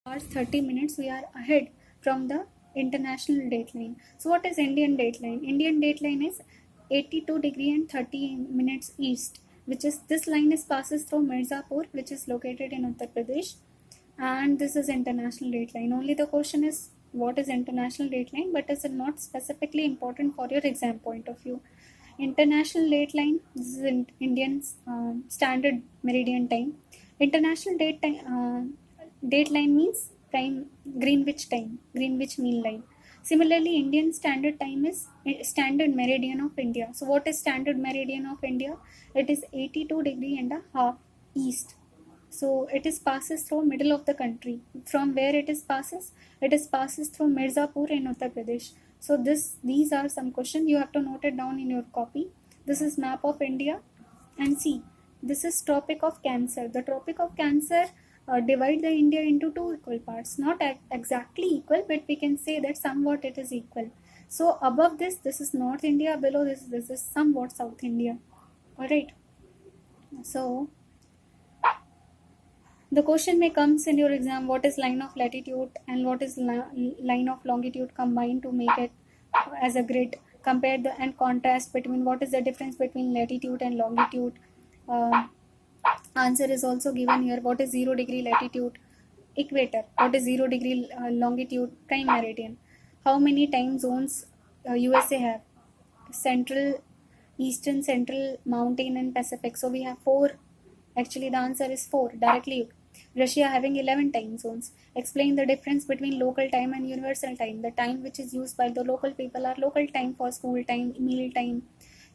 hours 30 minutes we are ahead from the international dateline. So what is Indian dateline? Indian dateline is 82 degree and 30 minutes east, which is this line is passes through Mirzapur, which is located in Uttar Pradesh, and this is international dateline. Only the question is what is international dateline, but is not specifically important for your exam point of view. International dateline, this is in Indian standard meridian time. International dateline means time, Greenwich time, Greenwich mean line. Similarly, Indian standard time is standard meridian of India. So what is standard meridian of India? It is 82 degree and a half east. So it is passes through middle of the country. From where it is passes? It is passes through Mirzapur in Uttar Pradesh. So these are some questions you have to note it down in your copy. This is map of India, and see, this is Tropic of Cancer. The Tropic of Cancer divide the India into two equal parts. Not exactly equal, but we can say that somewhat it is equal. So above this is North India. Below this is somewhat South India. All right. So the question may comes in your exam, what is line of latitude and what is line of longitude combined to make it as a grid. Compare the and contrast between what is the difference between latitude and longitude. Uh, Answer is also given here. What is 0 degree latitude? Equator. What is 0 degree longitude? Prime meridian. How many time zones USA have? Central, Eastern, Central, Mountain and Pacific. So we have 4. Actually the answer is 4 directly. Russia having 11 time zones. Explain the difference between local time and universal time. The time which is used by the local people are local time for school time, meal time.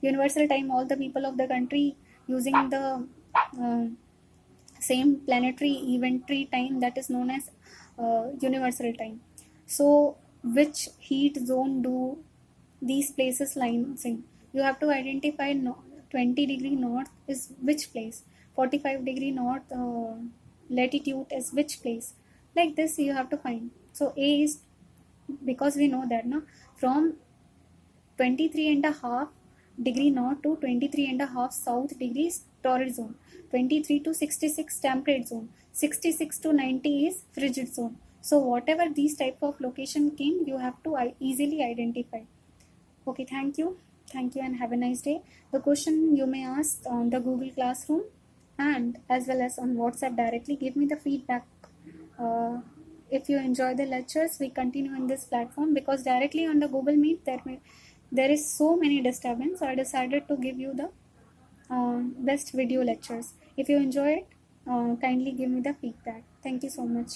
Universal time, all the people of the country using the same planetary eventary time, that is known as universal time. So which heat zone do these places lines in? You have to identify 20 degree north is which place, 45 degree north latitude is which place. Like this you have to find. So A is, because we know that now, from 23 and a half degree north to 23 and a half south degrees torrid zone, 23 to 66 temperate zone, 66 to 90 is frigid zone. So whatever these type of location came, you have to easily identify. Okay, thank you and have a nice day. The question you may ask on the Google Classroom and as well as on WhatsApp directly. Give me the feedback. If you enjoy the lectures, we continue in this platform, because directly on the Google Meet there is so many disturbance. So I decided to give you the best video lectures. If you enjoy it, kindly give me the feedback. Thank you so much.